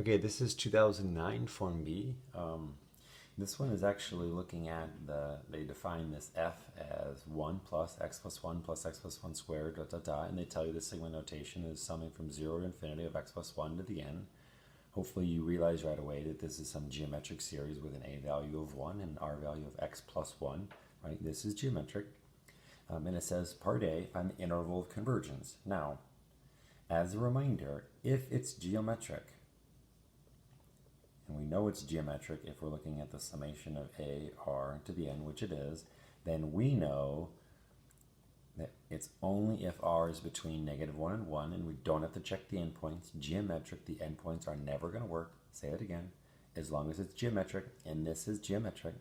Okay, this is 2009 Form B. This one is actually looking at they define this f as 1 plus x plus 1 plus x plus 1 squared, and they tell you the sigma notation is summing from 0 to infinity of x plus 1 to the n. Hopefully you realize right away that this is some geometric series with an a value of 1 and an r value of x plus 1, right? This is geometric. And it says part A, find the interval of convergence. Now, as a reminder, if it's geometric, and we know it's geometric if we're looking at the summation of a r to the n, which it is, then we know that it's only if r is between -1 and 1, and we don't have to check the endpoints. Geometric, the endpoints are never going to work. Say it again. As long as it's geometric, and this is geometric,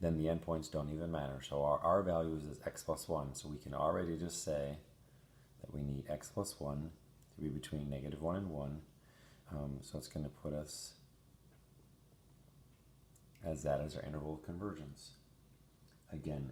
then the endpoints don't even matter. So our r values is x plus 1, so we can already just say that we need x plus 1 to be between -1 and 1. So it's going to put us as that as our interval of convergence. Again,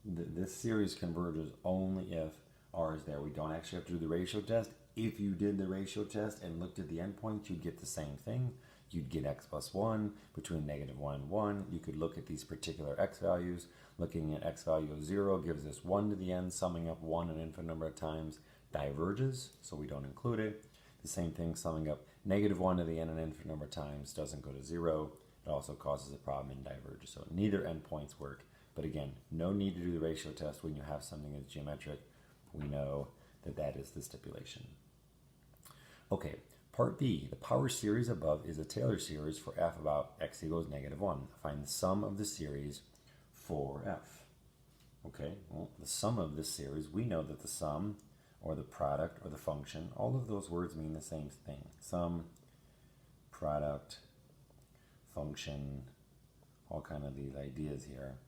this series converges only if r is there. We don't actually have to do the ratio test. If you did the ratio test and looked at the endpoints, you'd get the same thing. You'd get x plus 1 between -1 and 1. You could look at these particular x values. Looking at x value of 0 gives us 1 to the n, summing up 1 an infinite number of times diverges, so we don't include it. The same thing, summing up -1 to the n an infinite number of times doesn't go to 0. It also causes a problem in diverge. So neither endpoints work. But again, no need to do the ratio test when you have something that's geometric. We know that that is the stipulation. Okay, part B, the power series above is a Taylor series for f about x equals -1. Find the sum of the series for f. Okay, well, the sum of this series, we know that the sum or the product or the function, all of those words mean the same thing. Sum, product, function, all kind of these ideas here,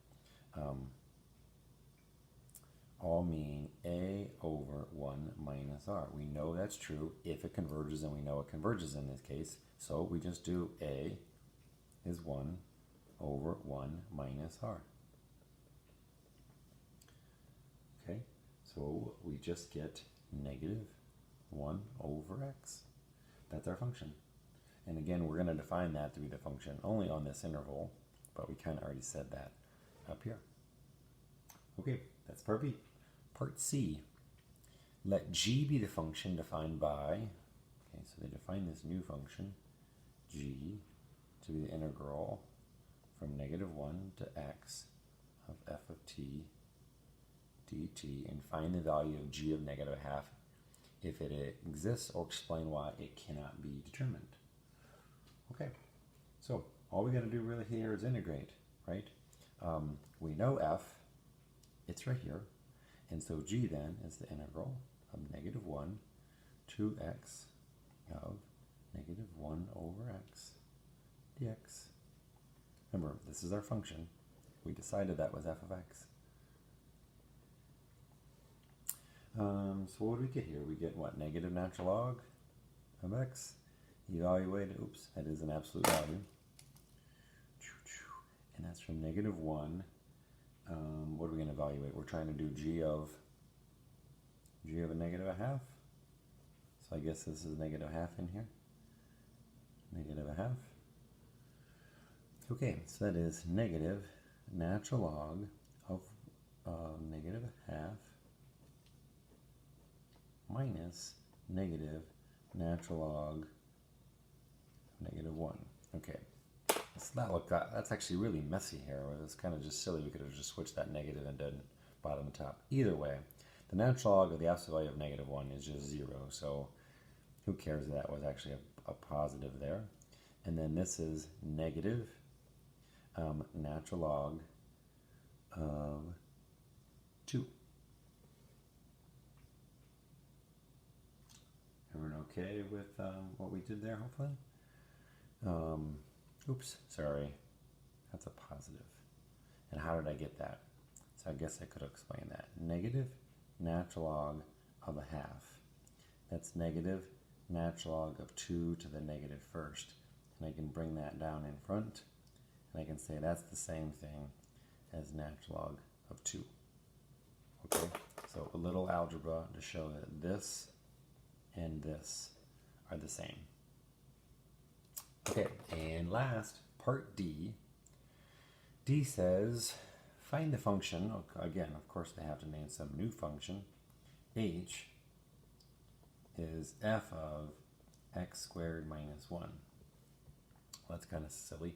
all mean a over 1 minus r. We know that's true if it converges, and we know it converges in this case. So we just do a is 1 over 1 minus r. Okay, so we just get -1 over x. That's our function. And again, we're going to define that to be the function only on this interval, but we kind of already said that up here. Okay, that's part B. Part C, let g be the function defined by, okay, so they define this new function, g, to be the integral from -1 to x of f of t dt, and find the value of g of -1/2 if it exists, or explain why it cannot be determined. Okay, so all we got to do really here is integrate, right? We know f, it's right here, and so g then is the integral of -1 to x of -1 over x dx. Remember, this is our function. We decided that was f of x. So what do we get here? We get what? Negative natural log of x. Evaluate, oops, that is an absolute value. And that's from -1. What are we going to evaluate? We're trying to do g of a -1/2. So I guess this is -1/2 in here. -1/2. Okay, so that is negative natural log of -1/2 minus negative natural log -1. Okay, so that's actually really messy here. It's kind of just silly. We could have just switched that negative and done bottom and top. Either way, the natural log of the absolute value of -1 is just 0. So who cares that that was actually a positive there? And then this is negative natural log of 2. Everyone okay with what we did there, hopefully? Oops, sorry. That's a positive. And how did I get that? So I guess I could explain that. Negative natural log of 1/2. That's negative natural log of 2 to the -1st. And I can bring that down in front, and I can say that's the same thing as natural log of 2. Okay, so a little algebra to show that this and this are the same. Okay, and last, part D. D says, find the function. Again, of course, they have to name some new function. H is f of x squared minus 1. Well, that's kind of silly.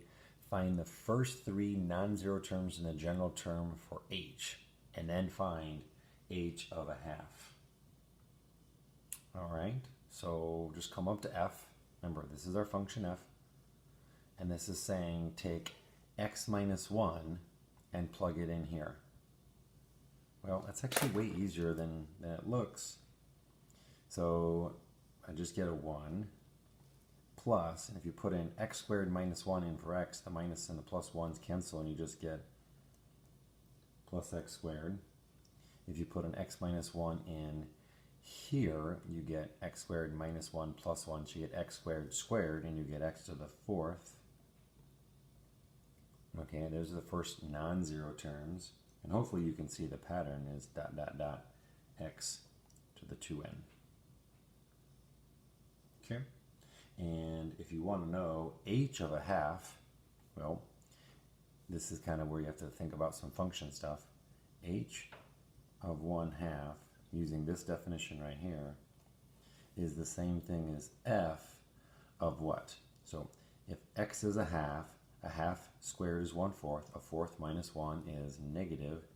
Find the first three non-zero terms in the general term for h, and then find h of a half. All right, so just come up to f. Remember, this is our function f. And this is saying take x minus 1 and plug it in here. Well, that's actually way easier than it looks. So I just get a 1 plus, and if you put in x squared minus 1 in for x, the minus and the plus 1s cancel and you just get plus x squared. If you put an x minus 1 in here, you get x squared minus 1 plus 1, so you get x squared squared, and you get x to the fourth. Okay, those are the first non-zero terms, and hopefully you can see the pattern is dot dot dot x to the 2n. Okay, and if you want to know h of a half, well, this is kind of where you have to think about some function stuff. H of 1/2, using this definition right here, is the same thing as f of what? So if x is a half squared is 1/4, a fourth minus 1 is negative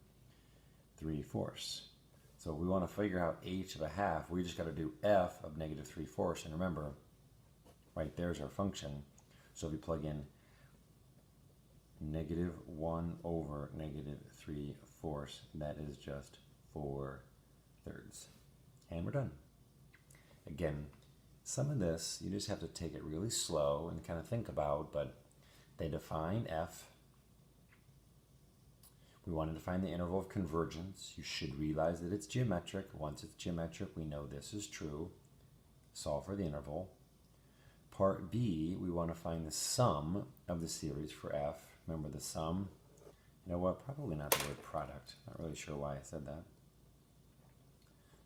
3/4. So if we want to figure out h of a half, we just got to do f of negative 3/4, and remember, right there's our function. So if you plug in negative 1 over negative 3/4, that is just 4/3. And we're done. Again, some of this you just have to take it really slow and kind of think about, but they define f. We wanted to find the interval of convergence. You should realize that it's geometric. Once it's geometric, we know this is true. Solve for the interval. Part B, we want to find the sum of the series for f. Remember the sum? You know what? Probably not the word product. Not really sure why I said that.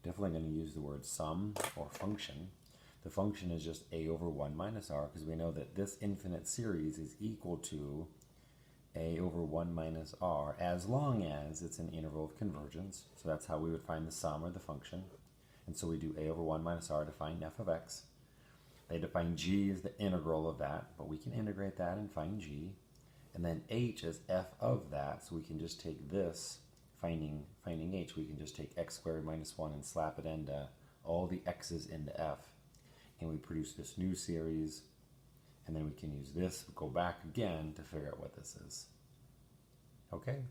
Definitely going to use the word sum or function. The function is just a over 1 minus r, because we know that this infinite series is equal to a over 1 minus r as long as it's an interval of convergence. So that's how we would find the sum or the function. And so we do a over 1 minus r to find f of x. They define g as the integral of that, but we can integrate that and find g. And then h is f of that, so we can just take this, finding h, we can just take x squared minus 1 and slap it into all the x's into f. And we produce this new series, and then we can use this, go back again to figure out what this is. Okay?